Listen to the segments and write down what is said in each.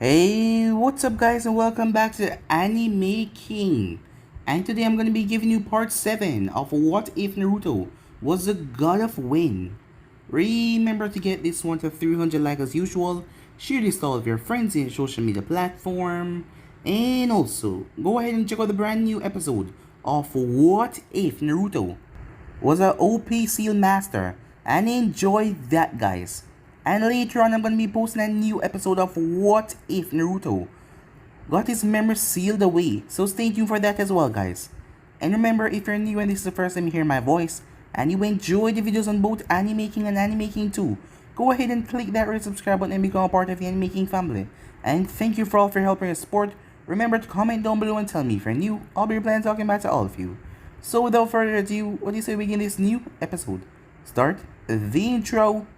Hey, what's up guys and welcome back to Anime King. And today I'm going to be giving you part 7 of What If Naruto Was the God of Wind. Remember to get this one to 300 likes as usual, share this to all of your friends in your social media platform, and also go ahead and check out the brand new episode of What If Naruto Was a OP Seal Master, and enjoy that guys. And later on I'm gonna be posting a new episode of What If Naruto got his memory sealed away, so stay tuned for that as well guys. And remember, if you're new and this is the first time you hear my voice and you enjoy the videos on both Anime King and Anime King 2, go ahead and click that red subscribe button and become a part of the Anime King family. And thank you for all for your help and your support. Remember to comment down below and tell me if you're new. I'll be replying talking back to all of you. So without further ado, what do you say we begin this new episode? Start the intro.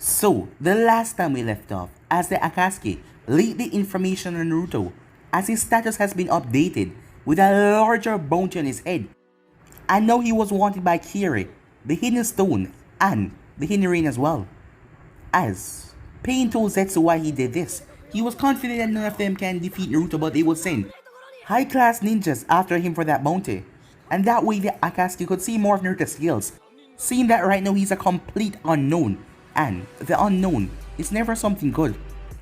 So, the last time we left off, as the Akatsuki leaked the information on Naruto, as his status has been updated with a larger bounty on his head. And now he was wanted by Kiri, the Hidden Stone, and the Hidden Rain as well. As Pain told Zetsu why he did this, he was confident that none of them can defeat Naruto, but they would send high-class ninjas after him for that bounty. And that way the Akatsuki could see more of Naruto's skills, seeing that right now he's a complete unknown. And the unknown is never something good.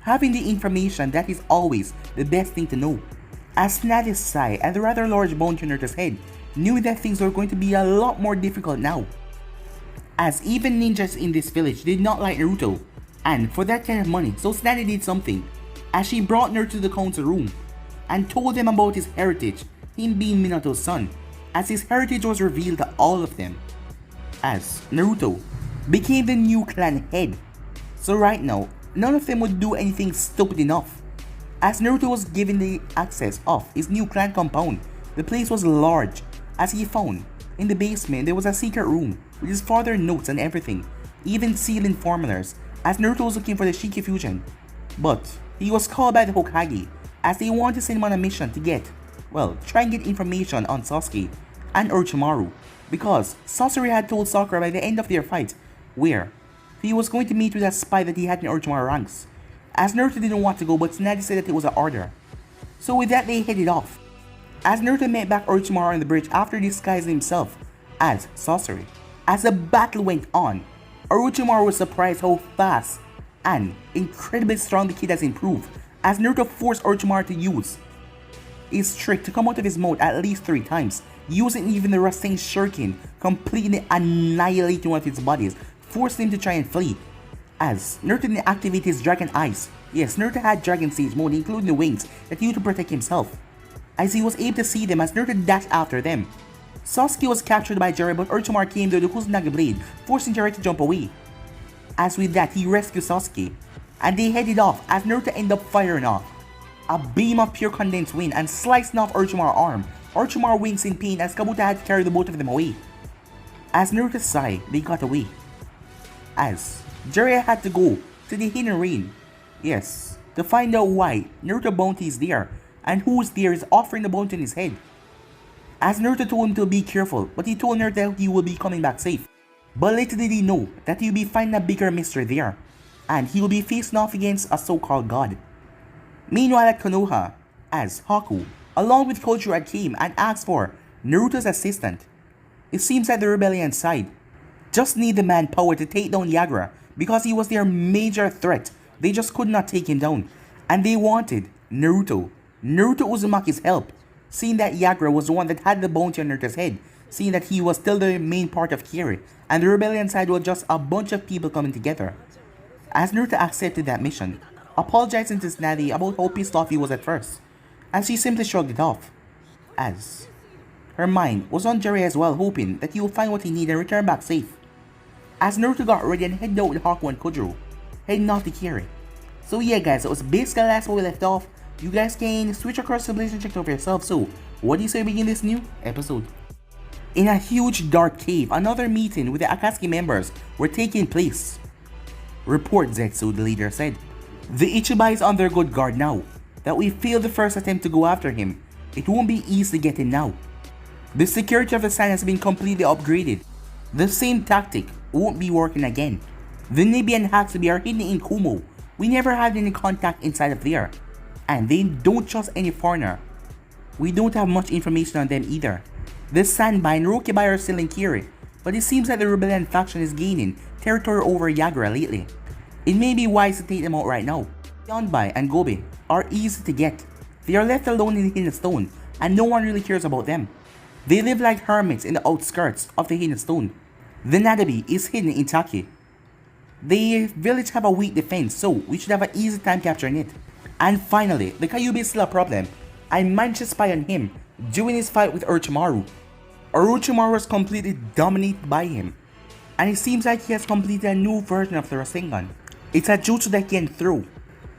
Having the information, that is always the best thing to know. As Nadis Sai and the rather large bounty on Naruto's head knew that things were going to be a lot more difficult now. As even ninjas in this village did not like Naruto, and for that kind of money, so Tsunade did something, as she brought Naruto to the council room and told them about his heritage, him being Minato's son, as his heritage was revealed to all of them. As Naruto became the new clan head. So right now, none of them would do anything stupid enough. As Naruto was given the access of his new clan compound, the place was large, as he found in the basement there was a secret room with his father notes and everything, even sealing formulas, as Naruto was looking for the Shiki fusion. But he was called by the Hokage, as they wanted to send him on a mission to try and get information on Sasuke and Orochimaru, because Sasori had told Sakura by the end of their fight where he was going to meet with a spy that he had in Orochimaru ranks, as Naruto didn't want to go, but Tsunade said that it was an order. So with that they headed off, as Naruto met back Orochimaru on the bridge after disguising himself as Sasori. As the battle went on, Orochimaru was surprised how fast and incredibly strong the kid has improved, as Naruto forced Orochimaru to use his trick to come out of his mouth at least 3 times, using even the Rasen Shuriken, completely annihilating one of his bodies, forcing him to try and flee. As Naruto didn't activate his Dragon Eyes. Yes, Naruto had Dragon Sage mode, including the wings that he used to protect himself, as he was able to see them as Naruto dashed after them. Sasuke was captured by Jiraiya, but Orochimaru came to the Kusanagi blade, forcing Jiraiya to jump away. As with that, he rescued Sasuke, and they headed off as Naruto ended up firing off a beam of pure condensed wind and slicing off Orochimaru's arm. Orochimaru winks in pain as Kabuto had to carry the both of them away. As Naruto sighed, they got away. As Jiraiya had to go to the Hidden Rain, yes, to find out why Naruto bounty is there and who's there is offering the bounty on his head. As Naruto told him to be careful, but he told Naruto that he will be coming back safe. But little did he know that he'll be finding a bigger mystery there, and he will be facing off against a so-called god. Meanwhile at Konoha, as Haku, along with Kojiro, came and asked for Naruto's assistant. It seems that the rebellion side just need the manpower to take down Yagura, because he was their major threat. They just could not take him down, and they wanted Naruto Uzumaki's help, seeing that Yagura was the one that had the bounty on Naruto's head, seeing that he was still the main part of Kiri, and the rebellion side was just a bunch of people coming together. As Naruto accepted that mission, apologizing to Tsunade about how pissed off he was at first, as she simply shrugged it off. As Her mind was on Jiraiya as well, hoping that he will find what he needed and return back safe. As Naruto got ready and headed out with Haku and Kojiro, heading off to Kiri. So yeah guys, that was basically the last where we left off. You guys can switch across the place and check it out for yourself. So, what do you say we begin this new episode? In a huge dark cave, another meeting with the Akatsuki members were taking place. Report, Zetsu, the leader said. The Ichibai is on their good guard now. That we failed the first attempt to go after him. It won't be easy to get in now. The security of the sand has been completely upgraded. The same tactic won't be working again. The Nibi and Hatsubi are hidden in Kumo. We never had any contact inside of there. And they don't trust any foreigner. We don't have much information on them either. The Sanbai and Rokibai are still in Kiri, but it seems like the rebellion faction is gaining territory over Yagura lately. It may be wise to take them out right now. Yonbai and Gobe are easy to get. They are left alone in the Hidden Stone, and no one really cares about them. They live like hermits in the outskirts of the Hidden Stone. The Nadabi is hidden in Taki. The village have a weak defense, so we should have an easy time capturing it. And finally, the Kyuubi is still a problem. I managed to spy on him during his fight with Orochimaru. Orochimaru was completely dominated by him, and it seems like he has completed a new version of the Rasengan. It's a jutsu that can throw.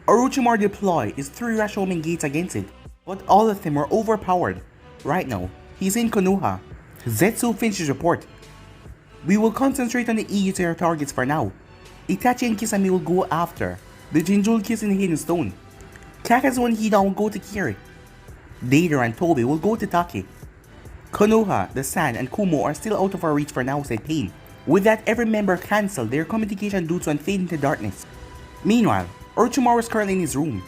Orochimaru deployed his 3 Rashomon gates against it, but all of them were overpowered. Right now, he's in Konoha. Zetsu finished his report. We will concentrate on the easier targets for now. Itachi and Kisame will go after the Jinjul Kiss in the Hidden Stone. Kakazu and Hidan will go to Kiri. Deidara and Tobi will go to Taki. Konoha, the Sand, and Kumo are still out of our reach for now, said Pain. With that, every member cancelled their communication jutsu and faded into darkness. Meanwhile, Orochimaru was currently in his room,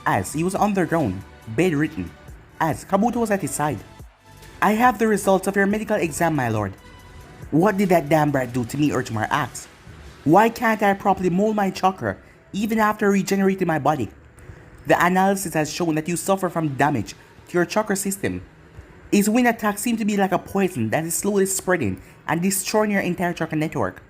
as he was underground, bedridden, as Kabuto was at his side. I have the results of your medical exam, my lord. What did that damn brat do to me? Orochimaru asked. Why can't I properly mold my chakra even after regenerating my body? The analysis has shown that you suffer from damage to your chakra system. His wind attacks seem to be like a poison that is slowly spreading and destroying your entire chakra network.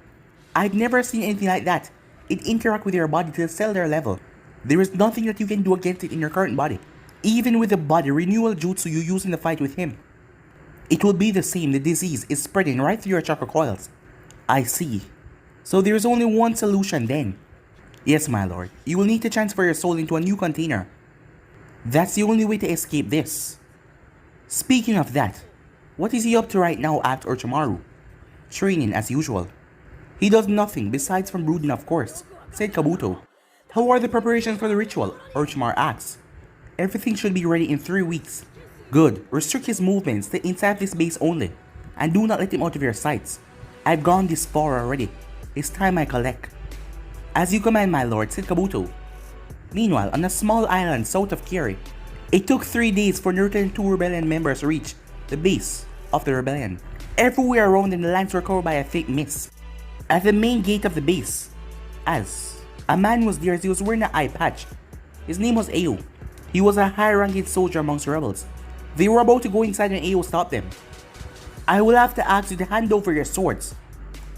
I've never seen anything like that. It interacts with your body to a cellular level. There is nothing that you can do against it in your current body. Even with the body renewal jutsu you use in the fight with him, it will be the same. The disease is spreading right through your chakra coils. I see. So there is only one solution then. Yes, my lord. You will need to transfer your soul into a new container. That's the only way to escape this. Speaking of that, what is he up to right now? Asked Orochimaru. Training as usual. He does nothing besides from brooding, of course, said Kabuto. How are the preparations for the ritual? Orochimaru asked. Everything should be ready in 3 weeks. Good. Restrict his movements to inside this base only, and do not let him out of your sights. I've gone this far already. It's time I collect. As you command, my lord, said Kabuto. Meanwhile, on a small island south of Kiri, it took 3 days for Naruto and 2 rebellion members to reach the base of the rebellion. Everywhere around them, the lands were covered by a thick mist. At the main gate of the base, as a man was there, as he was wearing an eye patch. His name was Ao. He was a high-ranking soldier amongst rebels. They were about to go inside and Ao stopped them. I will have to ask you to hand over your swords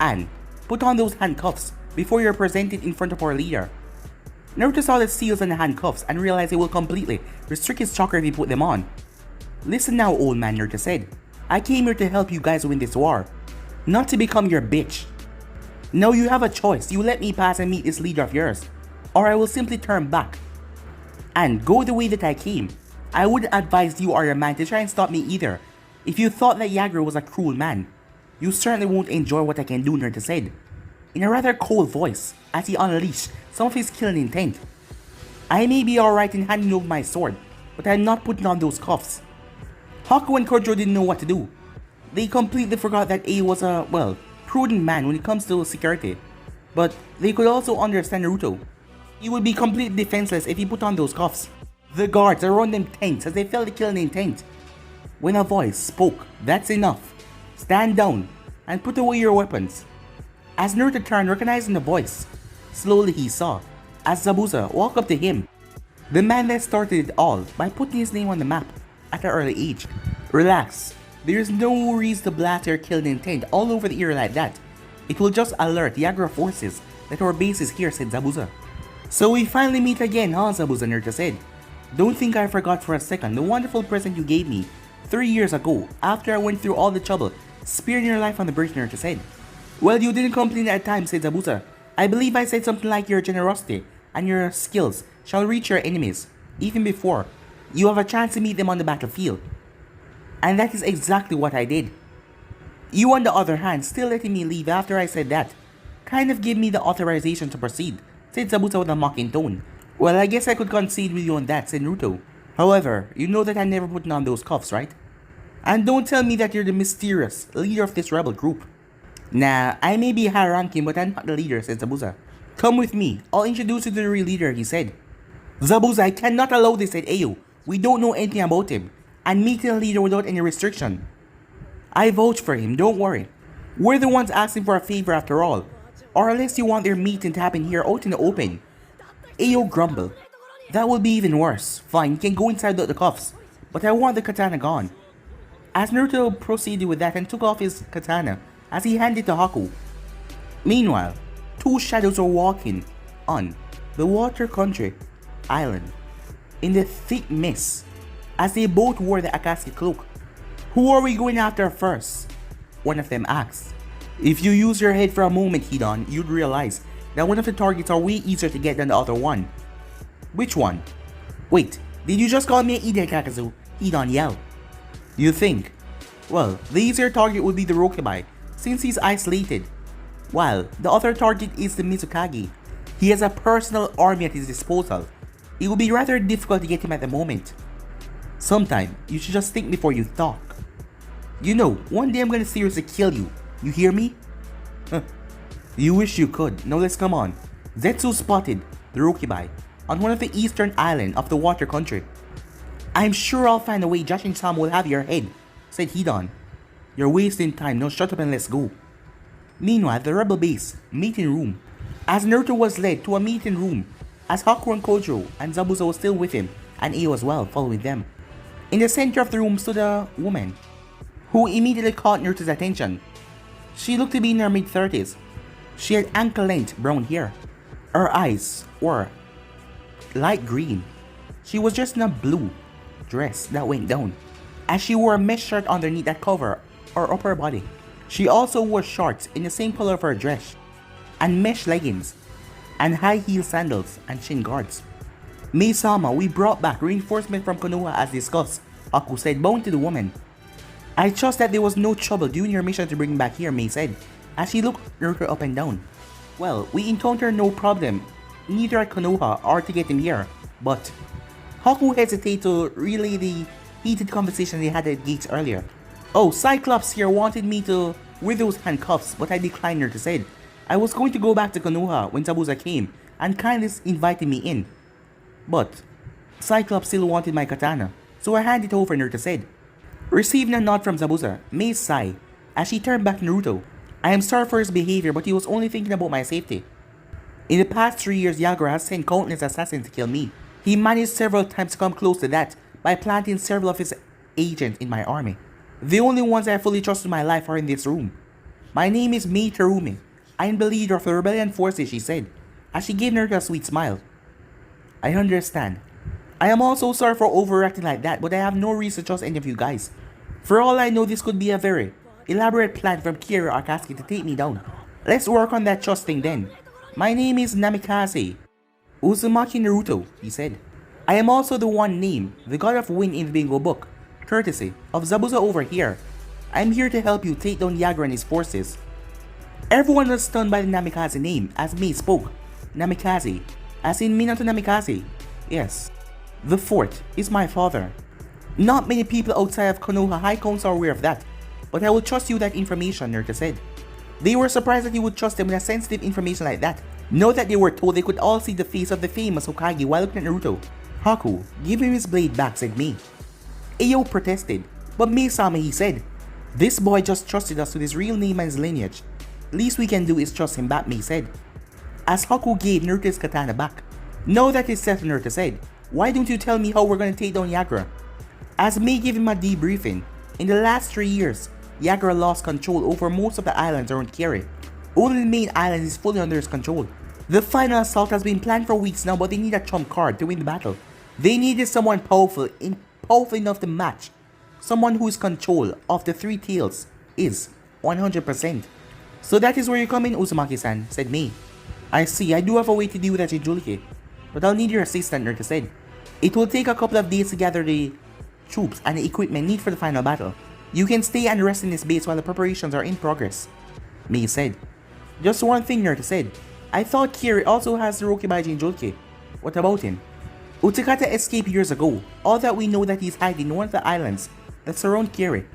and put on those handcuffs before you're presented in front of our leader. Naruto saw the seals and the handcuffs and realized it will completely restrict his chakra if he put them on. Listen now, old man, Naruto said. I came here to help you guys win this war, not to become your bitch. Now you have a choice. You let me pass and meet this leader of yours, or I will simply turn back and go the way that I came. I wouldn't advise you or your man to try and stop me either. If you thought that Yagura was a cruel man, you certainly won't enjoy what I can do, Naruto said, in a rather cold voice, as he unleashed some of his killing intent. I may be alright in handing over my sword, but I'm not putting on those cuffs. Haku and Kojiro didn't know what to do. They completely forgot that A was a, well, prudent man when it comes to security, but they could also understand Naruto. He would be completely defenseless if he put on those cuffs. The guards around them tensed as they felt the killing intent. When a voice spoke, "That's enough. Stand down and put away your weapons." As Naruto turned, recognizing the voice, slowly he saw, as Zabuza walked up to him, the man that started it all by putting his name on the map at an early age. Relax. There is no reason to blast your killing intent all over the area like that. It will just alert the Yagura forces that our base is here, said Zabuza. So we finally meet again, huh, Zabuza, Naruto said. Don't think I forgot for a second the wonderful present you gave me 3 years ago, after I went through all the trouble, sparing your life on the bridge, Naruto said. Well, you didn't complain at the time, said Zabuza. I believe I said something like your generosity and your skills shall reach your enemies, even before you have a chance to meet them on the battlefield. And that is exactly what I did. You, on the other hand, still letting me leave after I said that, kind of gave me the authorization to proceed, said Zabuza with a mocking tone. Well, I guess I could concede with you on that, said Naruto. However, you know that I never put on those cuffs, right? And don't tell me that you're the mysterious leader of this rebel group. Nah, I may be high ranking, but I'm not the leader, said Zabuza. Come with me, I'll introduce you to the real leader, he said. Zabuza, I cannot allow this, said Ayo. We don't know anything about him, and meeting a leader without any restriction. I vouch for him, don't worry. We're the ones asking for a favor after all, or unless you want their meeting to happen here out in the open. Ayo grumbled. That will be even worse. Fine, you can go inside without the cuffs, but I want the katana gone. As Naruto proceeded with that and took off his katana as he handed it to Haku. Meanwhile, two shadows were walking on the Water Country Island in the thick mist as they both wore the Akatsuki cloak. Who are we going after first? One of them asked. If you use your head for a moment, Hidan, you'd realize that one of the targets are way easier to get than the other one. Which one? Wait, did you just call me an idiot, Kakazu? Hidan yelled. You think? Well, the easier target would be the Rokibai, since he's isolated, while the other target is the Mizukage. He has a personal army at his disposal. It will be rather difficult to get him at the moment. Sometime, you should just think before you talk. You know, one day I'm gonna seriously kill you. You hear me? Huh. You wish you could. Now let's come on. Zetsu spotted the Rokibai on one of the eastern islands of the Water Country. I'm sure I'll find a way Jashin-sama will have your head, said Hidan. You're wasting time, now shut up and let's go. Meanwhile, the rebel base meeting room. As Naruto was led to a meeting room, as Haku and Kojiro and Zabuza was still with him, and Ayo as well, following them. In the center of the room stood a woman, who immediately caught Naruto's attention. She looked to be in her mid-30s. She had ankle-length brown hair. Her eyes were light green. She was dressed in a blue dress that went down, as she wore a mesh shirt underneath that covered her upper body. She also wore shorts in the same color of her dress, and mesh leggings, and high-heel sandals and shin guards. Mei-sama, we brought back reinforcement from Konoha as discussed, Haku said, bowing to the woman. I trust that there was no trouble during your mission to bring him back here, Mei said, as she looked Naruto up and down. Well, we encountered no problem, neither at Konoha or to get him here, but Haku hesitated to relay the heated conversation they had at gates earlier. Oh, Cyclops here wanted me to wear those handcuffs, but I declined, Naruto said. I was going to go back to Konoha when Zabuza came and kindly invited me in. But Cyclops still wanted my katana, so I handed it over, Naruto said. Receiving a nod from Zabuza, Mei sighed as she turned back to Naruto. I am sorry for his behavior, but he was only thinking about my safety. In the past 3 years, Yagura has sent countless assassins to kill me. He managed several times to come close to that by planting several of his agents in my army. The only ones I fully trust in my life are in this room. My name is Mei Terumi. I am the leader of the rebellion forces, she said, as she gave Naruto a sweet smile. I understand. I am also sorry for overreacting like that, but I have no reason to trust any of you guys. For all I know, this could be a very elaborate plan from Kira Akatsuki to take me down. Let's work on that trust thing then. My name is Namikaze Uzumaki Naruto, he said. I am also the one named the God of Wind in the bingo book, courtesy of Zabuza over here. I am here to help you take down Yagura and his forces. Everyone was stunned by the Namikaze name as Mei spoke. Namikaze, as in Minato Namikaze. Yes, the fourth is my father. Not many people outside of Konoha High Council are aware of that, but I will trust you that information, Naruto said. They were surprised that you would trust them with a sensitive information like that. Know that they were told they could all see the face of the famous Hokage while looking at Naruto. Haku, give him his blade back, said Mei. Ayo protested, but Mei-sama, he said. This boy just trusted us with his real name and his lineage. Least we can do is trust him back, Mei said, as Haku gave Naruto his katana back. Now that it's settled, Naruto said, why don't you tell me how we're gonna take down Yagura? As Mei gave him a debriefing, in the last 3 years, Yagura lost control over most of the islands around Kiri. Only the main island is fully under his control. The final assault has been planned for weeks now, but they need a trump card to win the battle. They needed someone powerful enough to match someone who is control of the three tails is 100%. So that is where you come in, Uzumaki-san, said Mei. I see, I do have a way to deal with that Jinchuriki, but I'll need your assistance, Naruto said. It will take a couple of days to gather the troops and the equipment needed for the final battle. You can stay and rest in this base while the preparations are in progress, Mei said. Just one thing, Naruto said. I thought Kiri also has the Rokibai Jinchuriki. What about him? Utakata escaped years ago. All that we know that he's hiding in one of the islands that surround Kiri.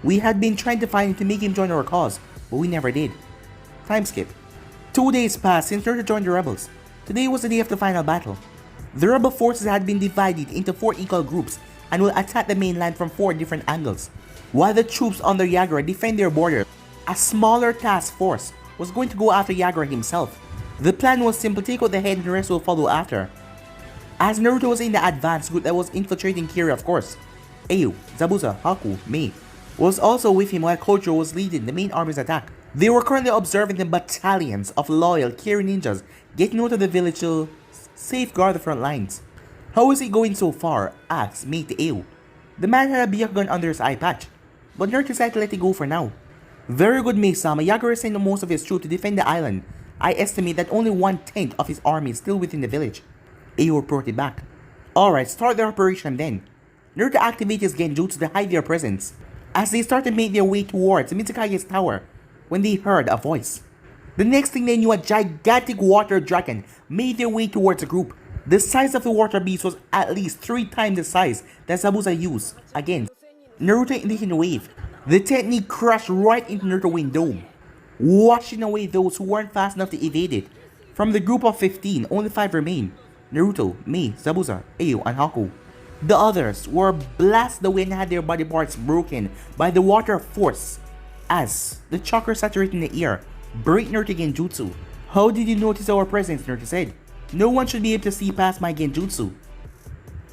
We had been trying to find him to make him join our cause, but we never did. Time skip. 2 days passed since Naruto joined the rebels. Today was the day of the final battle. The rebel forces had been divided into 4 equal groups and will attack the mainland from 4 different angles. While the troops under Yagura defend their border, a smaller task force was going to go after Yagura himself. The plan was simple: take out the head and the rest will follow after. As Naruto was in the advanced group that was infiltrating Kiri, of course, Ayu, Zabuza, Haku, Mei was also with him while Kojiro was leading the main army's attack. They were currently observing the battalions of loyal Kiri ninjas getting out of the village to safeguard the front lines. How is it going so far? Asked Mei to Ayu. The man had a Byakugan under his eye patch, but Naruto decided to let it go for now. Very good, Mei-sama. Yagura sent most of his troops to defend the island. I estimate that only 1/10 of his army is still within the village. Ayu reported back. Alright, start their operation then. Naruto activated his Genjutsu to hide their presence as they started to make their way towards Mizukage's tower when they heard a voice. The next thing they knew, a gigantic water dragon made their way towards the group. The size of the water beast was at least 3 times the size that Zabuza used against Naruto in the wave. The technique crashed right into Naruto's wind dome, washing away those who weren't fast enough to evade it. From the group of 15, only 5 remained: Naruto, Mei, Zabuza, Ayu, and Haku. The others were blasted away and had their body parts broken by the water force as the chakra saturating the air break Naruto Genjutsu. How did you notice our presence? Naruto said. No one should be able to see past my Genjutsu.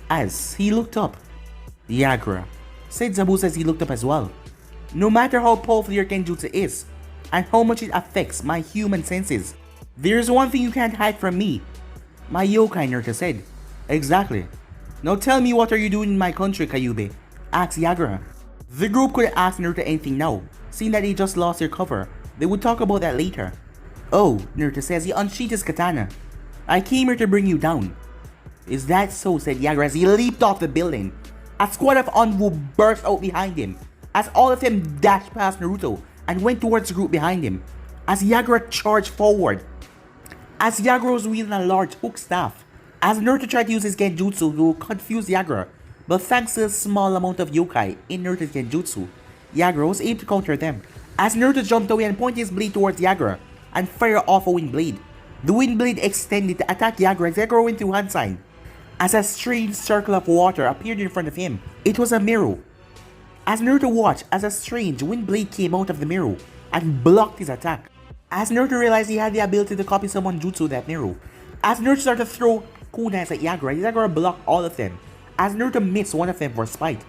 As he looked up, Yagura, said Zabuza as he looked up as well. No matter how powerful your Genjutsu is, and how much it affects my human senses, there's one thing you can't hide from me. My yokai, Naruto said. Exactly. Now tell me, what are you doing in my country, Kyubey? Asked Yagura. The group couldn't ask Naruto anything now, seeing that they just lost their cover. They would talk about that later. Oh, Naruto says, he unsheathed his katana. I came here to bring you down. Is that so? Said Yagura as he leaped off the building. A squad of Anbu burst out behind him as all of them dashed past Naruto and went towards the group behind him as Yagura charged forward. As Yagura was wielding a large hook staff, as Naruto tried to use his Genjutsu to confuse Yagura, but thanks to the small amount of yokai in Naruto's Genjutsu, Yagura was able to counter them. As Naruto jumped away and pointed his blade towards Yagura and fired off a wind blade, the wind blade extended to attack Yagura as Yagura went through hand sign. As a strange circle of water appeared in front of him, it was a mirror. As Naruto watched as a strange wind blade came out of the mirror and blocked his attack. As Naruto realized he had the ability to copy someone's jutsu with that mirror. As Naruto started to throw kunais at Yagura, Yagura blocked all of them. As Naruto missed one of them for spite.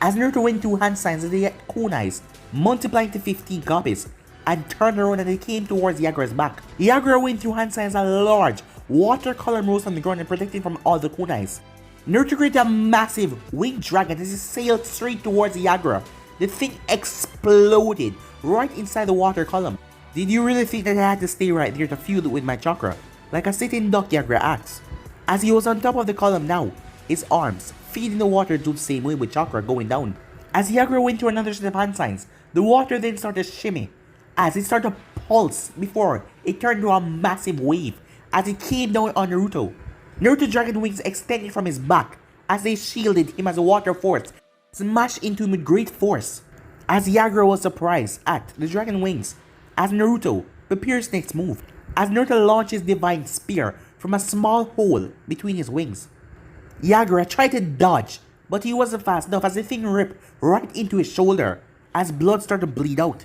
As Naruto went through hand signs and the kunais multiplying to 15 copies and turned around and they came towards Yagura's back. Yagura went through hand signs a large watercolor rose on the ground and protected from all the kunais. Naruto created a massive winged dragon as it sailed straight towards Yagura. The thing exploded right inside the water column. Did you really think that I had to stay right there to fuel it with my chakra? Like a sitting duck, Yagura asked. As he was on top of the column now, his arms feeding the water the same way with chakra going down. As Yagura went through another set of hand signs, the water then started to shimmy as it started to pulse before it turned into a massive wave as it came down on Naruto. Naruto's dragon wings extended from his back as they shielded him as a water force smashed into him with great force. As Yagura was surprised at the dragon wings, as Naruto prepares his next move, as Naruto launches divine spear from a small hole between his wings. Yagura tried to dodge, but he wasn't fast enough as the thing ripped right into his shoulder as blood started to bleed out.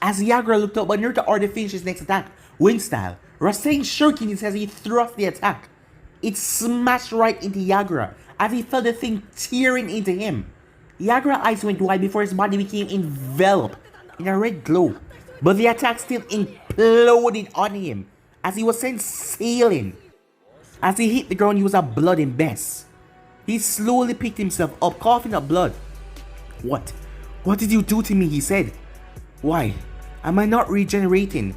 As Yagura looked up, but Naruto already finished his next attack, wing style, Rasen shirking as he thrust the attack. It smashed right into Yagura as he felt the thing tearing into him. Yagura's eyes went wide before his body became enveloped in a red glow, but the attack still imploded on him as he was sent sailing. As he hit the ground, he was a bloody mess. He slowly picked himself up, coughing up blood. What? What did you do to me? He said. Why? Am I not regenerating?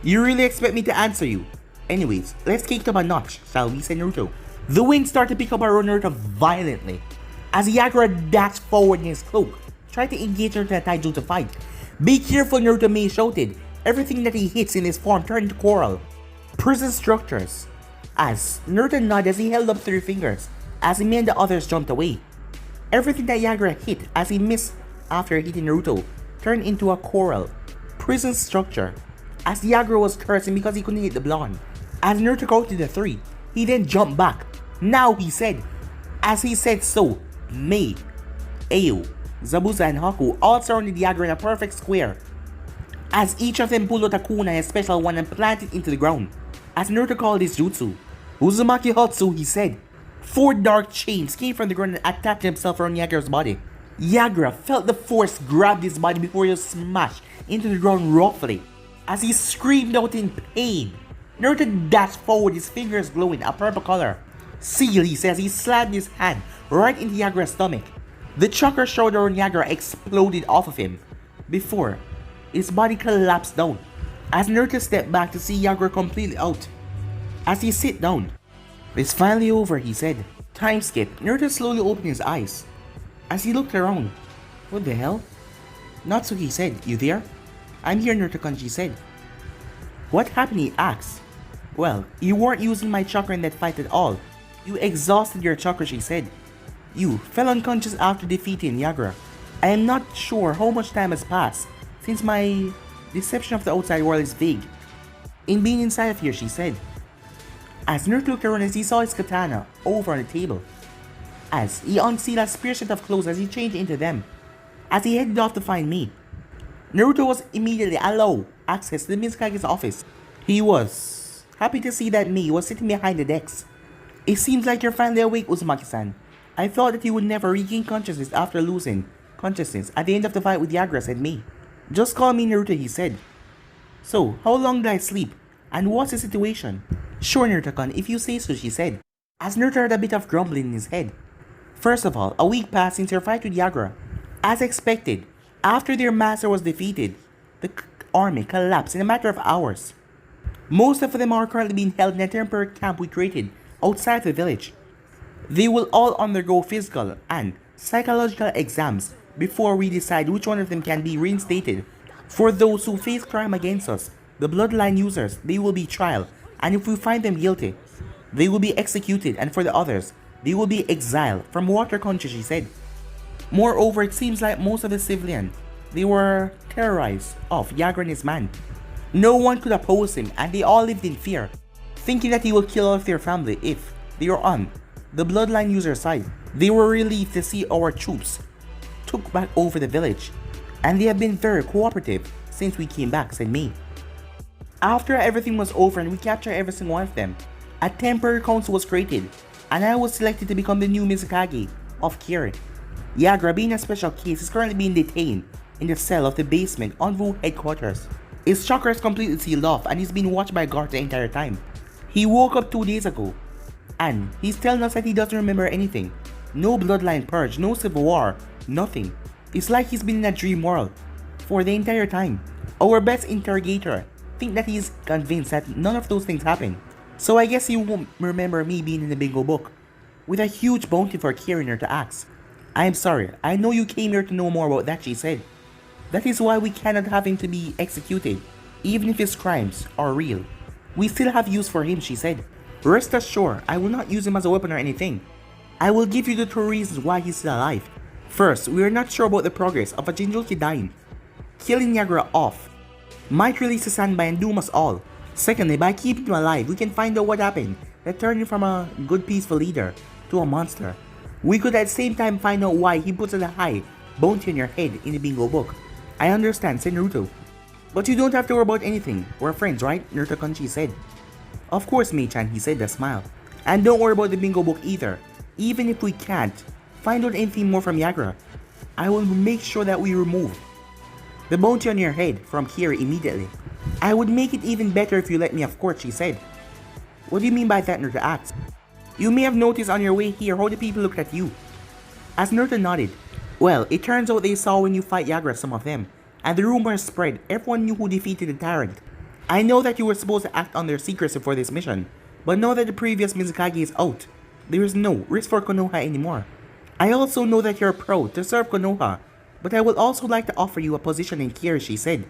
You really expect me to answer you? Anyways, let's kick it up a notch, shall we, said Naruto. The wind started to pick up around Naruto violently as Yagura dashed forward in his cloak, tried to engage Naruto and Taijutsu to fight. Be careful, Naruto May shouted. Everything that he hits in his form turned to coral. Prison structures. As Naruto nodded as he held up 3 fingers, as he and the others jumped away. Everything that Yagura hit as he missed after hitting Naruto turned into a coral. Prison structure. As Yagura was cursing because he couldn't hit the blonde. As Naruto counted the 3, he then jumped back. Now, he said. As he said so, Mei, Ayo, Zabuza and Haku all surrounded Yagura in a perfect square. As each of them pulled out a kunai, a special one, and planted it into the ground. As Naruto called his jutsu, Uzumaki Hotsu, he said. 4 dark chains came from the ground and attached themselves around Yagura's body. Yagura felt the force grab his body before he was smashed into the ground roughly. As he screamed out in pain, Naruto dashed forward, his fingers glowing a purple color. Seal, he says, he slammed his hand right into Yagura's stomach. The chakra shoulder on Yagura exploded off of him before his body collapsed down. As Naruto stepped back to see Yagura completely out. As he sat down, it's finally over, he said. Time skip. Naruto slowly opened his eyes. As he looked around, what the hell? Natsuki said, you there? I'm here, Naruto-kun, she said. What happened, he asked. Well, you weren't using my chakra in that fight at all. You exhausted your chakra, she said. You fell unconscious after defeating Yagura. I am not sure how much time has passed since my deception of the outside world is vague. In being inside of here, she said. As Naruto looked around as he saw his katana over on the table. As he unsealed a spare set of clothes as he changed into them. As he headed off to find me. Naruto was immediately allowed access to the Mizkage's office. He was happy to see that Mei was sitting behind the desk. It seems like you're finally awake, Uzumaki-san. I thought that you would never regain consciousness after losing consciousness at the end of the fight with Yagura, said Mei. Just call me Naruto, he said. So, how long did I sleep? And what's the situation? Sure, Naruto-kun, if you say so, she said. As Naruto heard a bit of grumbling in his head. First of all, a week passed since your fight with Yagura. As expected, after their master was defeated, the army collapsed in a matter of hours. Most of them are currently being held in a temporary camp we created outside the village. They will all undergo physical and psychological exams before we decide which one of them can be reinstated. For those who face crime against us, the bloodline users, they will be trial, and if we find them guilty, they will be executed, and for the others, they will be exiled from Water Country, she said. Moreover, it seems like most of the civilians, they were terrorized of Yagura and his man. No one could oppose him, and they all lived in fear, thinking that he will kill all of their family if they were on the bloodline user side. They were relieved to see our troops took back over the village, and they have been very cooperative since we came back, said Mei. After everything was over and we captured every single one of them, a temporary council was created, and I was selected to become the new Mizukage of Kirin. Yagura, being a special case, is currently being detained in the cell of the basement Onvu headquarters. His chakra is completely sealed off and he's been watched by guards the entire time. He woke up 2 days ago, and he's telling us that he doesn't remember anything. No bloodline purge, no civil war, nothing. It's like he's been in a dream world for the entire time. Our best interrogator thinks that he's convinced that none of those things happened. So I guess he won't remember me being in the bingo book, with a huge bounty for carrying her to axe. I am sorry, I know you came here to know more about that, she said. That is why we cannot have him to be executed, even if his crimes are real. We still have use for him, she said. Rest assured, I will not use him as a weapon or anything. I will give you the 2 reasons why he's still alive. First, we are not sure about the progress of a Jinchuriki dying. Killing Yagura off might release the Sanbai and doom us all. Secondly, by keeping him alive, we can find out what happened that turned him from a good peaceful leader to a monster. We could at the same time find out why he puts a high bounty on your head in the bingo book. I understand, said Naruto. But you don't have to worry about anything. We're friends, right? Naruto-kun, she said. Of course, Mei-chan, he said with a smile. And don't worry about the bingo book either. Even if we can't find out anything more from Yagura, I will make sure that we remove the bounty on your head from here immediately. I would make it even better if you let me, of course, she said. What do you mean by that, Naruto asked. You may have noticed on your way here how the people looked at you. As Naruto nodded, Well, it turns out they saw when you fight Yagra, some of them, and the rumors spread. Everyone knew who defeated the tyrant. I know that you were supposed to act under secrecy for this mission, but now that the previous Mizukage is out, there is no risk for Konoha anymore. I also know that you're proud to serve Konoha, but I would also like to offer you a position in Kiri, she said.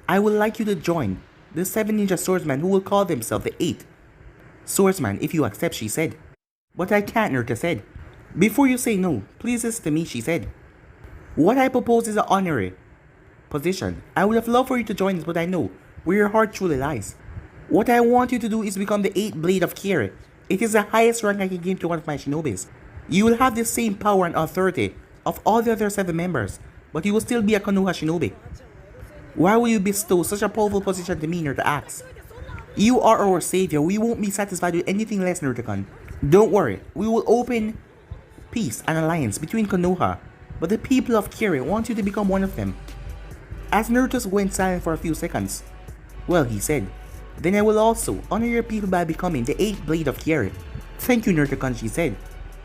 I would like you to join the 7 ninja swordsmen who will call themselves the 8th swordsman if you accept, she said. But I can't, Naruto said. Before you say no, please listen to me, she said. What I propose is an honorary position. I would have loved for you to join us, but I know where your heart truly lies. What I want you to do is become the 8th Blade of Kiri. It is the highest rank I can give to one of my shinobis. You will have the same power and authority of all the other 7 members, but you will still be a Konoha shinobi. Why will you bestow such a powerful position to me, Naruto asked. You are our savior. We won't be satisfied with anything less, Naruto-kun. Don't worry, we will open peace and alliance between Konoha, but the people of Kiri want you to become one of them. As Naruto went silent for a few seconds, well, he said, then I will also honor your people by becoming the 8th Blade of Kiri. Thank you, Naruto-kun, she said.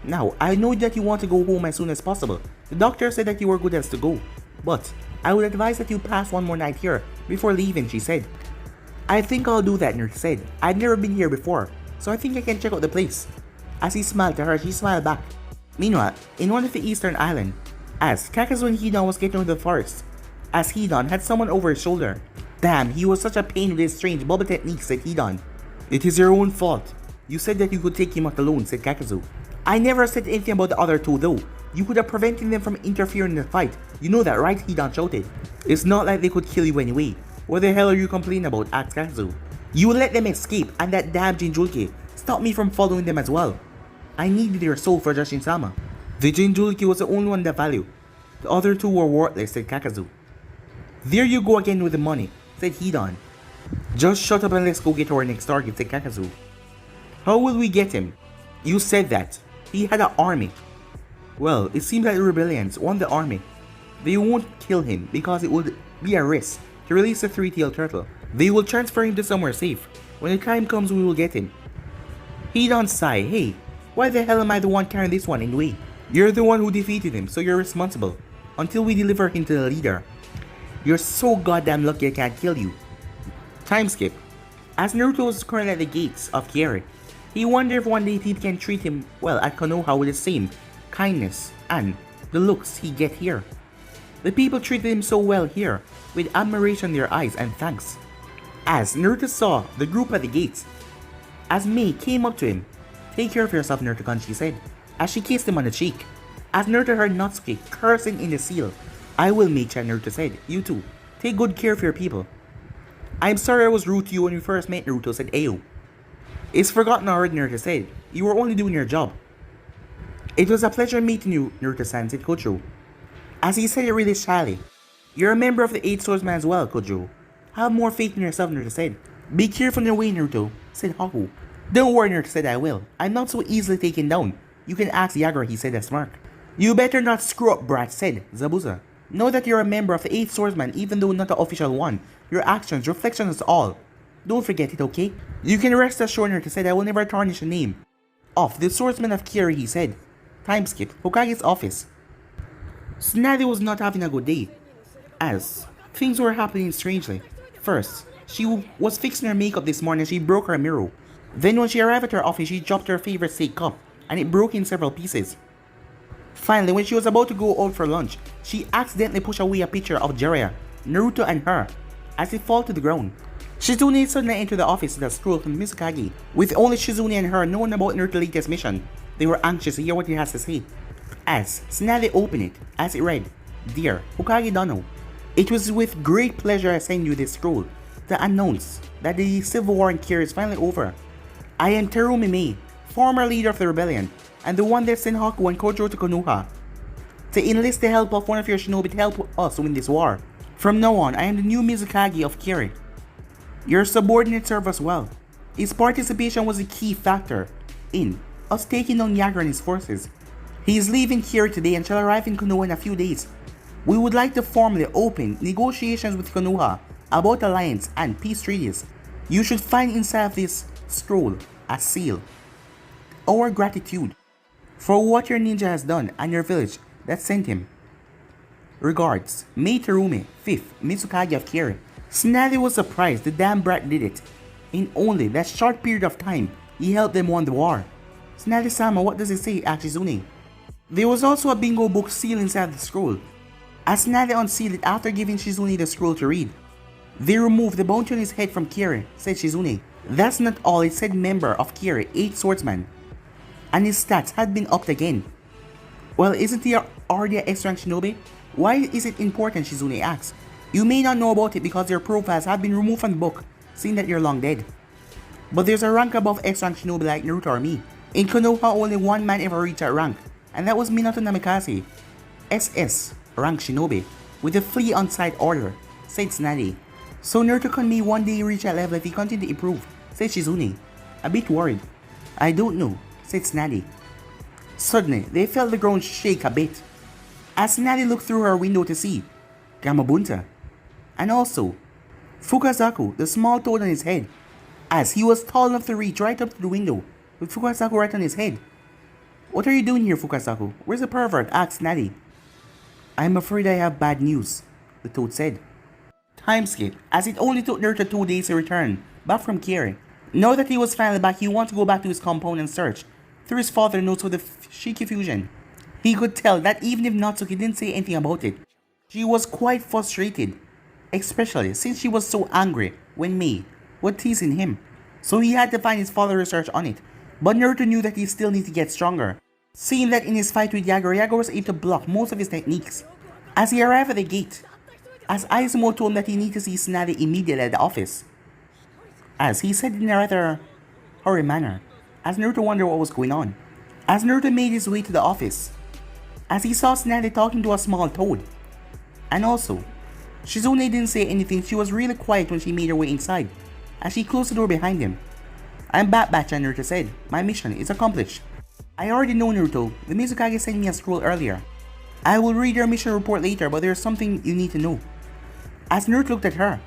Now, I know that you want to go home as soon as possible. The doctor said that you were good as to go, but I would advise that you pass one more night here before leaving, she said. I think I'll do that, Naruto said. I've never been here before, so I think I can check out the place. As he smiled to her, she smiled back. Meanwhile, in one of the eastern islands, as Kakazu and Hidan was getting into the forest, as Hidan had someone over his shoulder. Damn, he was such a pain with his strange bubble techniques, said Hidan. It is your own fault. You said that you could take him out alone, said Kakazu. I never said anything about the other two though. You could have prevented them from interfering in the fight. You know that, right? Hidan shouted. It's not like they could kill you anyway. What the hell are you complaining about? Asked Kakazu. You let them escape, and that damn Jinchuriki stopped me from following them as well. I needed your soul for Jashin-sama. The Jinchuriki was the only one that valued. The other two were worthless, said Kakazu. There you go again with the money, said Hidan. Just shut up and let's go get our next target, said Kakazu. How will we get him? You said that. He had an army. Well, it seems like the rebellions won the army. They won't kill him because it would be a risk to release the three-tailed turtle. They will transfer him to somewhere safe. When the time comes, we will get him. Hidan sighed. Hey, why the hell am I the one carrying this one anyway? You're the one who defeated him, so you're responsible. Until we deliver him to the leader. You're so goddamn lucky I can't kill you. Time skip. As Naruto was currently at the gates of Kiri, he wondered if one day people can treat him well at Konoha with the same kindness and the looks he get here. The people treated him so well here, with admiration in their eyes and thanks. As Naruto saw the group at the gates, as Mei came up to him, take care of yourself, Naruto-kun, she said, as she kissed him on the cheek. As Naruto heard Natsuki cursing in the seal, I will, Mei-chan, Naruto said. You too. Take good care of your people. I'm sorry I was rude to you when we first met, Naruto said Ayo. It's forgotten already, Naruto said. You were only doing your job. It was a pleasure meeting you, Naruto-san, said Kojo. As he said it really shyly. You're a member of the 8th Swordsman as well, Kojo. Have more faith in yourself, Naruto said. Be careful in your way, Naruto, said Haku. Don't worry, Naruto said, I will. I'm not so easily taken down. You can ask Yagura, he said as smirk. You better not screw up, brat, said Zabuza. Know that you're a member of the 8th Swordsman even though not the official one. Your actions, reflections, all. Don't forget it, okay? You can rest assured, Naruto said, I will never tarnish the name of the Swordsman of Kiri, he said. Time skip. Hokage's office. Tsunade was not having a good day, as things were happening strangely. First, she was fixing her makeup this morning and she broke her mirror. Then when she arrived at her office, she dropped her favorite steak cup, and it broke in several pieces. Finally, when she was about to go out for lunch, she accidentally pushed away a picture of Jiraiya, Naruto and her, as it fell to the ground. Shizune suddenly entered the office with a scroll from Mizukage. With only Shizune and her knowing about Naruto's latest mission, they were anxious to hear what he has to say. As Tsunade opened it, as it read, Dear Hokage Dono, it was with great pleasure I send you this scroll to announce that the civil war in Kiri is finally over. I am Terumi Mei, former leader of the rebellion, and the one that sent Haku and Kojo to Konoha to enlist the help of one of your shinobi to help us win this war. From now on, I am the new Mizukage of Kiri. Your subordinate served us well. His participation was a key factor in us taking down Yagura and his forces. He is leaving Kiri today and shall arrive in Konoha in a few days. We would like to formally open negotiations with Konoha about alliance and peace treaties. You should find inside of this scroll a seal. Our gratitude for what your ninja has done and your village that sent him. Regards, Mei Terumi, 5th Mitsukage of Kiri. Tsunade was surprised the damn brat did it. In only that short period of time, he helped them won the war. Tsunade-sama, what does it say? Asked Shizune. There was also a bingo book sealed inside the scroll. As Tsunade unsealed it after giving Shizune the scroll to read. They removed the bounty on his head from Kiri, said Shizune. That's not all, it said member of Kiri, 8th swordsman. And his stats had been upped again. Well, isn't he already an S-rank shinobi? Why is it important, Shizune asks. You may not know about it because your profiles have been removed from the book, seeing that you're long dead. But there's a rank above S-rank shinobi like Naruto or me. In Konoha, only one man ever reached that rank, and that was Minato Namikaze, SS rank shinobi, with a 3 on-site order, said Tsunade. So Naruto can may one day reach that level if he continues to improve, said Shizune, a bit worried. I don't know, said Tsunade. Suddenly, they felt the ground shake a bit, as Tsunade looked through her window to see Gamabunta, and also Fukasaku, the small toad on his head, as he was tall enough to reach right up to the window, with Fukasaku right on his head. What are you doing here, Fukasaku? Where's the pervert? Asked Tsunade. I'm afraid I have bad news, the toad said. Time skip, as it only took Naruto 2 days to return back from Kiri. Now that he was finally back, he wanted to go back to his compound and search through his father's notes with the Shiki fusion. He could tell that even if Natsuki didn't say anything about it, she was quite frustrated, especially since she was so angry when Mei was teasing him. So he had to find his father's research on it. But Naruto knew that he still needed to get stronger, seeing that in his fight with Yago was able to block most of his techniques. As he arrived at the gate, as Aizumo told him that he needed to see Tsunade immediately at the office, as he said in a rather hurried manner, as Naruto wondered what was going on. As Naruto made his way to the office, as he saw Tsunade talking to a small toad. And also, Shizune didn't say anything. She was really quiet when she made her way inside, as she closed the door behind him. I'm back, Batchan, Naruto said. My mission is accomplished. I already know, Naruto. The Mizukage sent me a scroll earlier. I will read your mission report later, but there's something you need to know. As Naruto looked at her,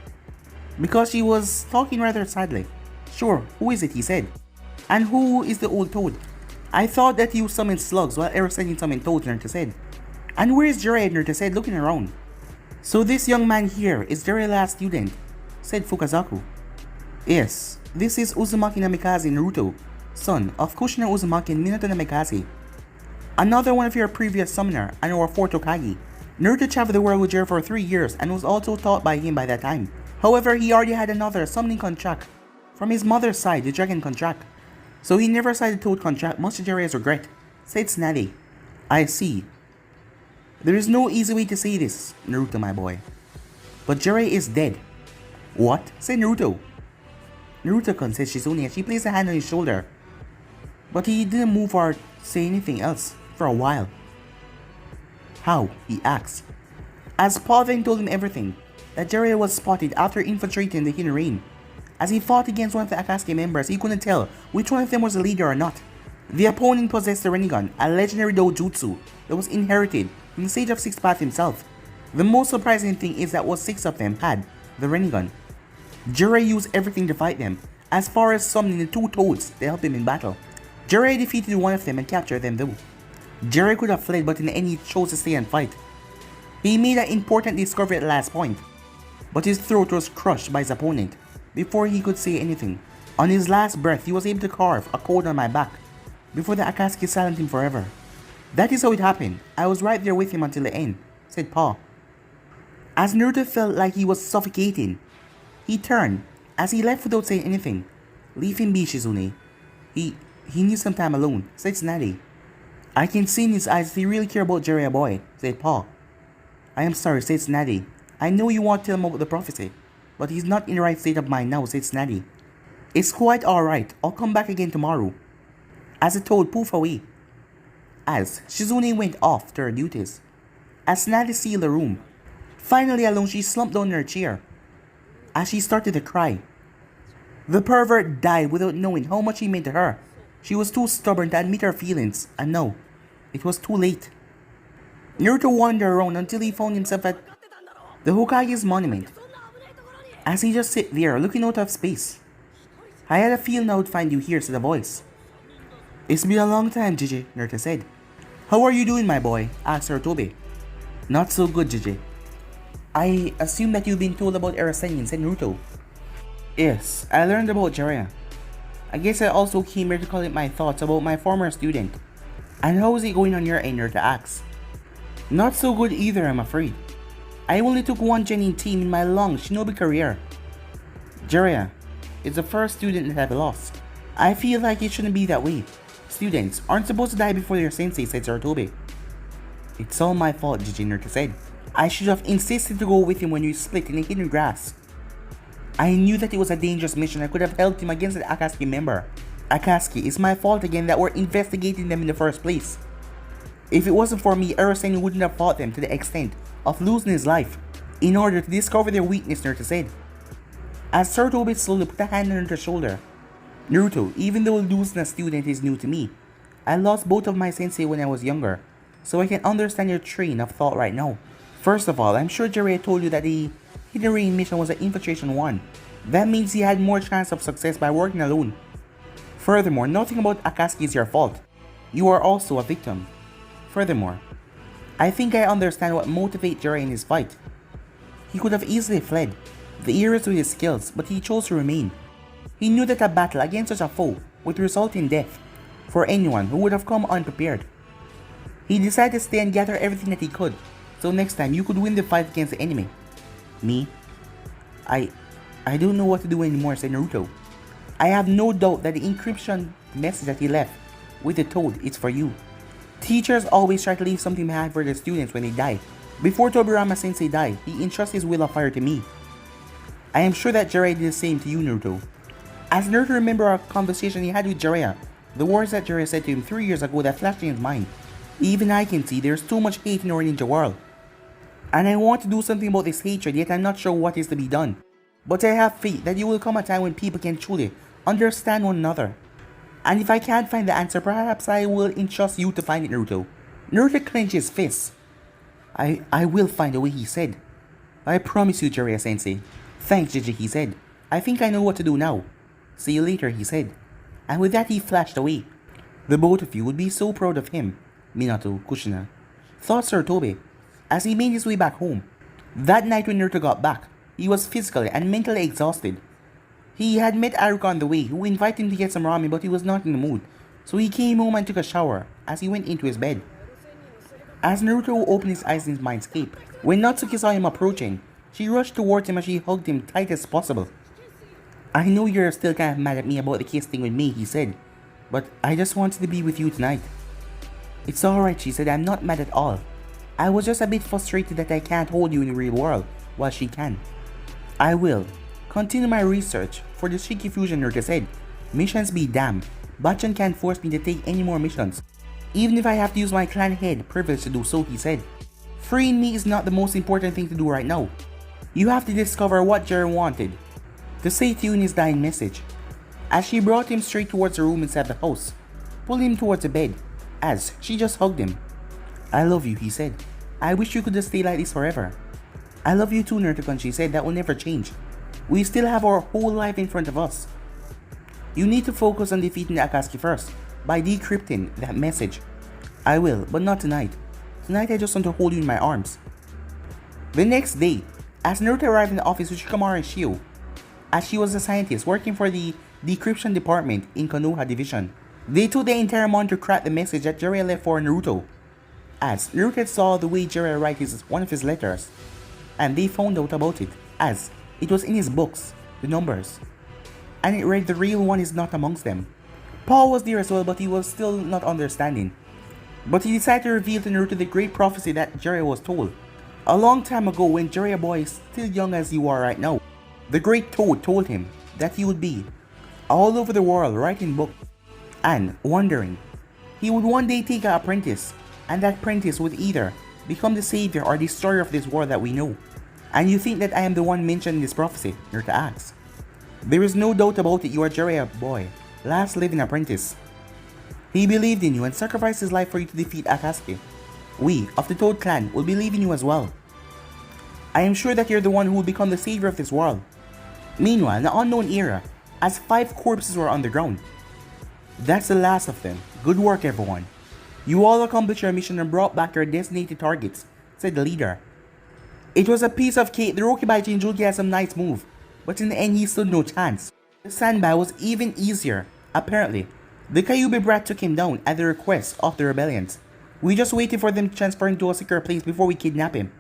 because she was talking rather sadly. Sure, who is it? He said. And who is the old toad? I thought that you summoned slugs while Ero sending summoned toads, Naruto said. And where is Jiraiya? Naruto said, looking around. So this young man here is Jiraiya's last student, said Fukasaku. Yes, this is Uzumaki Namikaze Naruto, son of Kushina Uzumaki and Minato Namikaze. Another one of your previous summoner and our 4th Hokage. Naruto traveled the world with Jiraiya for 3 years and was also taught by him by that time. However, he already had another summoning contract from his mother's side, the dragon contract. So he never signed the toad contract, much to Jiraiya's regret, said Tsunade. I see. There is no easy way to say this, Naruto my boy. But Jiraiya is dead. What? Said Naruto. Naruto-kun, said Shizune as she placed a hand on his shoulder. But he didn't move or say anything else for a while. How? He asked. As Paul told him everything, that Jiraiya was spotted after infiltrating the Hidden Rain. As he fought against one of the Akatsuki members, he couldn't tell which one of them was the leader or not. The opponent possessed the Rinnegan, a legendary dojutsu that was inherited from the Sage of Six Paths himself. The most surprising thing is that what 6 of them had the Rinnegan. Jiraiya used everything to fight them, as far as summoning the 2 toads to help him in battle. Jiraiya defeated one of them and captured them though. Jiraiya could have fled, but in the end he chose to stay and fight. He made an important discovery at the last point, but his throat was crushed by his opponent before he could say anything. On his last breath, he was able to carve a code on my back before the Akatsuki silenced him forever. That is how it happened. I was right there with him until the end, said Paul. As Naruto felt like he was suffocating, he turned as he left without saying anything. Leave him be, Shizune. He needs some time alone, said Tsunade. I can see in his eyes that he really cares about Jiraiya boy, said Paul. I am sorry, said Tsunade. I know you want to tell him about the prophecy, but he's not in the right state of mind now, said Tsunade. It's quite alright, I'll come back again tomorrow. As the toad poofed away, as Shizune went off to her duties. As Tsunade sealed the room, finally alone, she slumped down in her chair as she started to cry. The pervert died without knowing how much he meant to her. She was too stubborn to admit her feelings, and now, it was too late. Naruto wandered around until he found himself at the Hokage's monument. As he just sat there, looking out of space. I had a feeling I would find you here, said the voice. It's been a long time, Gigi, Naruto said. How are you doing, my boy? Asked Sarutobi. Not so good, Jiji. I assume that you've been told about Erasenians and Naruto. Yes, I learned about Jiraiya. I guess I also came here to collect my thoughts about my former student. And how is it going on your end, to ask? Not so good either, I'm afraid. I only took one genuine team in my long shinobi career. Jiraiya is the first student that I've lost. I feel like it shouldn't be that way. Students aren't supposed to die before their sensei, said Sarutobi. It's all my fault, Jiji, Naruto said. I should have insisted to go with him when you split in the hidden grass. I knew that it was a dangerous mission. I could have helped him against the Akatsuki member. Akatsuki, it's my fault again that we're investigating them in the first place. If it wasn't for me, Eraseni wouldn't have fought them to the extent of losing his life in order to discover their weakness, Naruto said. As Sarutobi slowly put a hand on Naruto's shoulder. Naruto, even though losing a student is new to me, I lost both of my sensei when I was younger, so I can understand your train of thought right now. First of all, I'm sure Jiraiya told you that the Hidden Rain mission was an infiltration one. That means he had more chance of success by working alone. Furthermore, nothing about Akatsuki is your fault. You are also a victim. Furthermore, I think I understand what motivated Jiraiya in his fight. He could have easily fled, the errors with his skills, but he chose to remain. He knew that a battle against such a foe would result in death for anyone who would have come unprepared. He decided to stay and gather everything that he could, so next time you could win the fight against the enemy. Me? I don't know what to do anymore, said Naruto. I have no doubt that the encryption message that he left with the toad is for you. Teachers always try to leave something behind for their students when they die. Before Tobirama Sensei died, he entrusted his will of fire to me. I am sure that Jiraiya did the same to you, Naruto. As Naruto remembered our conversation he had with Jiraiya, the words that Jiraiya said to him 3 years ago that flashed in his mind. Even I can see there's too much hate in our ninja world. And I want to do something about this hatred, yet I'm not sure what is to be done. But I have faith that there will come a time when people can truly understand one another. And if I can't find the answer, perhaps I will entrust you to find it, Naruto. Naruto clenched his fists. I will find a way, he said. I promise you, Jiraiya Sensei. Thanks, Jiji, he said. I think I know what to do now. See you later, he said. And with that he flashed away. The both of you would be so proud of him, Minato, Kushina, thought Sarutobi, as he made his way back home. That night when Naruto got back, he was physically and mentally exhausted. He had met Aruka on the way, who invited him to get some ramen, but he was not in the mood, so he came home and took a shower as he went into his bed. As Naruto opened his eyes in his mindscape, when Natsuki saw him approaching, she rushed towards him and she hugged him tight as possible. I know you're still kind of mad at me about the kiss thing with me, he said, but I just wanted to be with you tonight. It's alright, she said, I'm not mad at all. I was just a bit frustrated that I can't hold you in the real world while she can. I will continue my research for the Shiki Fusion, Naruto said. Missions be damned. Bachan can't force me to take any more missions, even if I have to use my clan head privilege to do so, he said. Freeing me is not the most important thing to do right now. You have to discover what Jiren wanted to say to you in his dying message. As she brought him straight towards the room inside the house, pulling him towards the bed, as she just hugged him. I love you, he said. I wish you could just stay like this forever. I love you too, Naruto-kun, she said. That will never change. We still have our whole life in front of us. You need to focus on defeating the Akatsuki first, by decrypting that message. I will, but not tonight. Tonight I just want to hold you in my arms. The next day, as Naruto arrived in the office with Shikamaru and Shio, as she was a scientist working for the decryption department in Konoha division, they took the entire month to crack the message that Jiraiya left for Naruto. As Naruto saw the way Jiraiya writes one of his letters, and they found out about it, as it was in his books, the numbers, and it read the real one is not amongst them. Paul was there as well, but he was still not understanding. But he decided to reveal to Naruto the great prophecy that Jiraiya was told. A long time ago, when Jiraiya boy is still young as you are right now, the great Toad told him that he would be all over the world writing books and wondering. He would one day take an apprentice, and that apprentice would either become the savior or destroyer of this world that we know. And you think that I am the one mentioned in this prophecy? Naruto asks. There is no doubt about it, you are Jiraiya boy, last living apprentice. He believed in you and sacrificed his life for you to defeat Akatsuki. We, of the Toad clan, will believe in you as well. I am sure that you're the one who will become the savior of this world. Meanwhile, in the unknown era, as 5 corpses were on the ground. That's the last of them. Good work, everyone. You all accomplished your mission and brought back your designated targets said the leader. It was a piece of cake. The Rokibai Jinchuriki had some nice move, but in the end he stood no chance. The sandbag was even easier, apparently. The Kyuubi brat took him down at the request of the rebellions. We just waited for them to transfer him to a secure place before we kidnap him,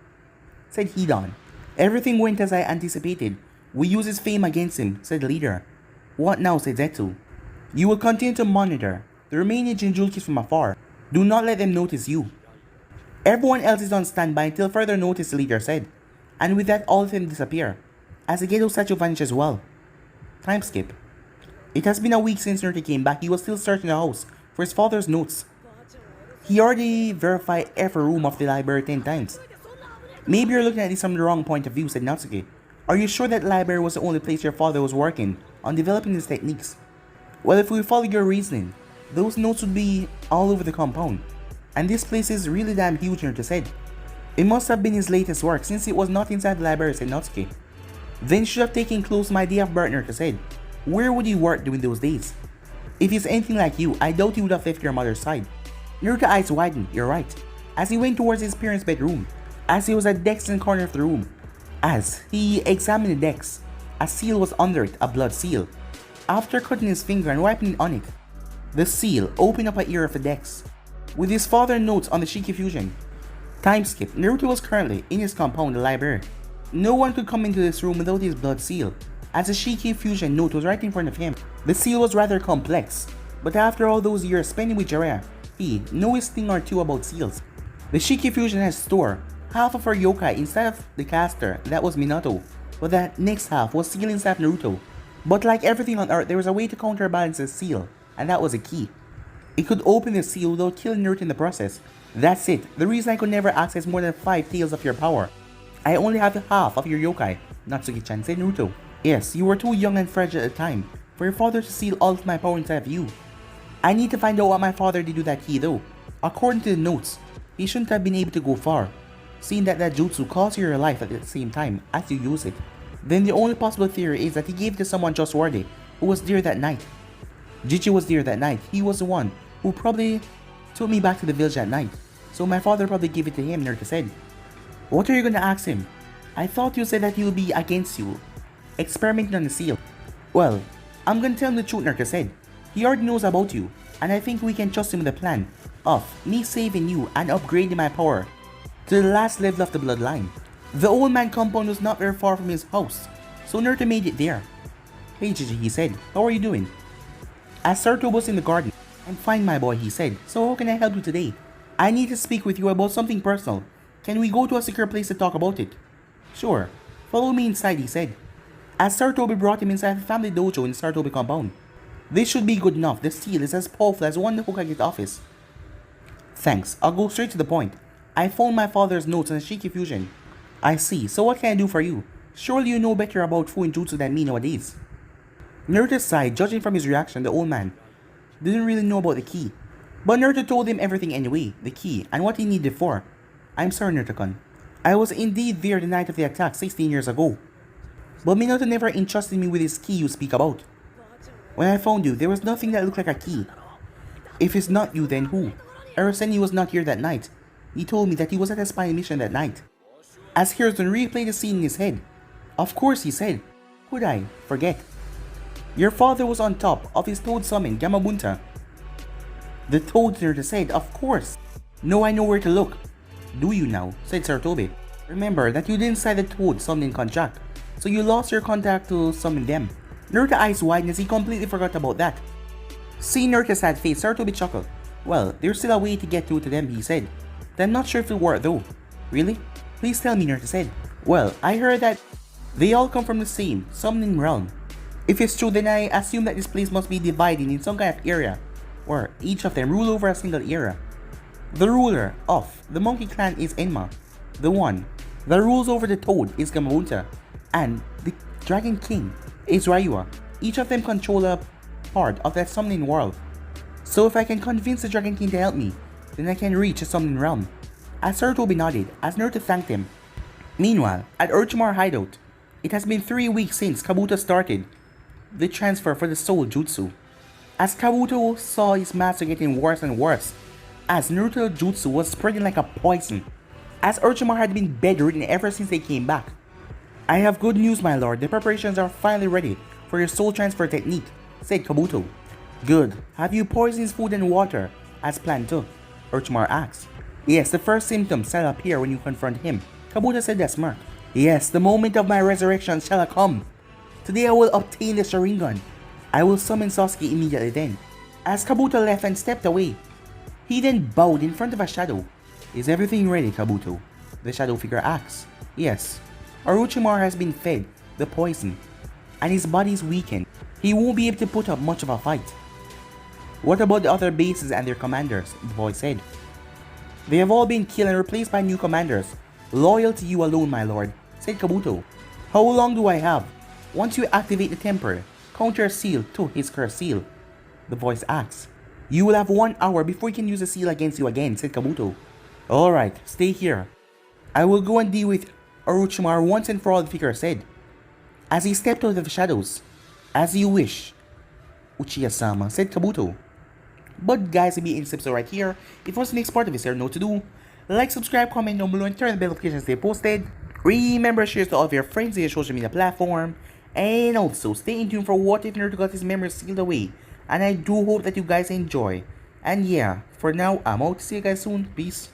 said Hidan. Everything went as I anticipated. We use his fame against him, said the leader. What now, said Zetsu. You will continue to monitor the remaining Jinchurikis from afar. Do not let them notice you. Everyone else is on standby until further notice, the leader said. And with that, all of them disappear, as the Gedo statue vanished as well. Time skip. It has been a week since Naruto came back. He was still searching the house for his father's notes. He already verified every room of the library 10 times. Maybe you're looking at this from the wrong point of view, said Natsuki. Are you sure that library was the only place your father was working on developing his techniques? Well, if we follow your reasoning, those notes would be all over the compound. And this place is really damn huge, Naruto said. It must have been his latest work since it was not inside the library, said Natsuki. Then you should have taken close to my day of birth, Naruto said. Where would you work during those days? If he's anything like you, I doubt he would have left your mother's side. Naruto's eyes widened, you're right, as he went towards his parents' bedroom, as he was at the desk in the corner of the room. As he examined the desk, a seal was under it, a blood seal. After cutting his finger and wiping it on it, the seal opened up an ear of the desk, with his father's notes on the Shiki Fusion. Time skip. Naruto was currently in his compound, the library. No one could come into this room without his blood seal, as the Shiki Fusion note was right in front of him. The seal was rather complex, but after all those years spending with Jiraiya, he knows a thing or two about seals. The Shiki Fusion has stored half of her yokai inside of the caster, that was Minato, but that next half was seal inside Naruto. But like everything on Earth, there was a way to counterbalance the seal, and that was a key. It could open the seal without killing Naruto in the process. That's it. The reason I could never access more than 5 tails of your power. I only have half of your yokai, Natsuki-chan, said Naruto. Yes, you were too young and fragile at the time for your father to seal all of my power inside of you. I need to find out what my father did with that key though. According to the notes, he shouldn't have been able to go far, seeing that jutsu costs you your life at the same time as you use it. Then the only possible theory is that he gave it to someone trustworthy who was there that night. Jichi was there that night. He was the one who probably took me back to the village that night, so my father probably gave it to him, Naruto said. What are you gonna ask him? I thought you said that he'll be against you, experimenting on the seal. Well, I'm gonna tell him the truth, Naruto said. He already knows about you, and I think we can trust him with the plan of me saving you and upgrading my power to the last level of the bloodline. The old man compound was not very far from his house, so Naruto made it there. Hey Jichi, he said, how are you doing? As Saruto was in the garden, I'm fine my boy, he said, so how can I help you today? I need to speak with you about something personal. Can we go to a secure place to talk about it? Sure, follow me inside, he said. As Sarutobi brought him inside the family dojo in the Sarutobi compound. This should be good enough. The seal is as powerful as one in the Hokage office. Thanks, I'll go straight to the point. I found my father's notes on the Shiki Fusion. I see, so what can I do for you? Surely you know better about Fuinjutsu than me nowadays. Naruto sighed, judging from his reaction. The old man didn't really know about the key, but Naruto told him everything anyway, the key, and what he needed for. I'm sorry, Naruto-kun. I was indeed there the night of the attack 16 years ago, but Minato never entrusted me with this key you speak about. When I found you, there was nothing that looked like a key. If it's not you, then who? Araseni was not here that night. He told me that he was at a spy mission that night. As Hiruzen replayed the scene in his head. Of course, he said. Could I forget? Your father was on top of his toad summon, Gamabunta. The toad Naruto said, of course. Now I know where to look. Do you now? Said Sarutobi. Remember that you didn't sign the toad summoning contract, so you lost your contact to summon them. Naruto's eyes widened as he completely forgot about that. Seeing Naruto's sad face, Sarutobi chuckled. Well, there's still a way to get through to them, he said. I'm not sure if it'll work though. Really? Please tell me, Naruto said. Well, I heard that they all come from the same summoning realm. If it's true, then I assume that this place must be divided in some kind of area, where each of them rule over a single era. The ruler of the monkey clan is Enma. The one that rules over the toad is Gamabunta. And the dragon king is Ryua. Each of them control a part of that summoning world. So if I can convince the dragon king to help me, then I can reach the summoning realm. As Sarutobi nodded, as Naruto thanked him. Meanwhile, at Orochimaru hideout, it has been 3 weeks since Kabuto started the transfer for the soul jutsu. As Kabuto saw his master getting worse and worse, as Naruto's jutsu was spreading like a poison, as Orochimaru had been bedridden ever since they came back. I have good news, my lord. The preparations are finally ready for your soul transfer technique, said Kabuto. Good. Have you poisoned his food and water, as planned to? Orochimaru asked. Yes, the first symptoms shall appear when you confront him, Kabuto said that smart. Yes, the moment of my resurrection shall come. Today I will obtain the Sharingan. I will summon Sasuke immediately then. As Kabuto left and stepped away, he then bowed in front of a shadow. Is everything ready, Kabuto? The shadow figure asked. Yes. Orochimaru has been fed the poison, and his body is weakened. He won't be able to put up much of a fight. What about the other bases and their commanders? The boy said. They have all been killed and replaced by new commanders, loyal to you alone, my lord, said Kabuto. How long do I have? Once you activate the temper, counter seal to his curse seal, the voice asked. You will have 1 hour before he can use the seal against you again, said Kabuto. Alright, stay here. I will go and deal with Orochimaru once and for all, the figure said, as he stepped out of the shadows. As you wish, Uchiha-sama, said Kabuto. But guys, I'll be in episode right here. If you want the next part of this, you know what to do. Like, subscribe, comment down below, and turn the bell notifications to stay posted. Remember, share to all of your friends on your social media platform. And also, stay in tune for what if Naruto got his memories sealed away. And I do hope that you guys enjoy. And yeah, for now, I'm out. See you guys soon. Peace.